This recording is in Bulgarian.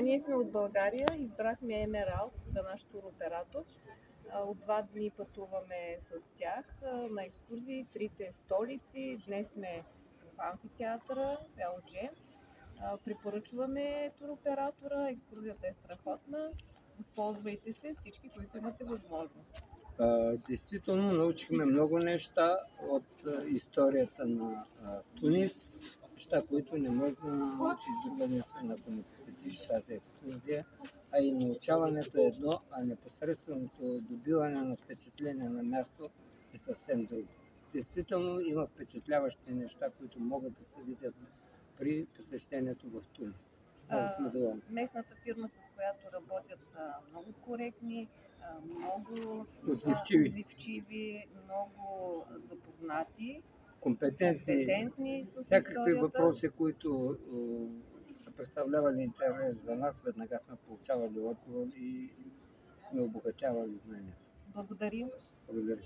Ние сме от България, избрахме Емералд за наш туроператор. От 2 дни пътуваме с тях на екскурзии, 3 столици. Днес сме в амфитеатъра LG. Препоръчваме туроператора, екскурзията е страхотна. Възползвайте се всички, които имате възможност. Действително научихме много неща от историята на Тунис, неща, които не можеш да научиш другаде, ако не посетиш тази екскурзия, а и научаването е едно, а непосредственото добиване на впечатление на място е съвсем друго. Действително има впечатляващи неща, които могат да се видят при посещението в Тунис. Местната фирма, с която работят, са много коректни, много отзивчиви, много запознати, компетентни с всякакви историята. Въпроси, които са представлявали интерес за нас, веднага сме получавали отговор и сме обогатявали знанията. Благодарим. Благодарим.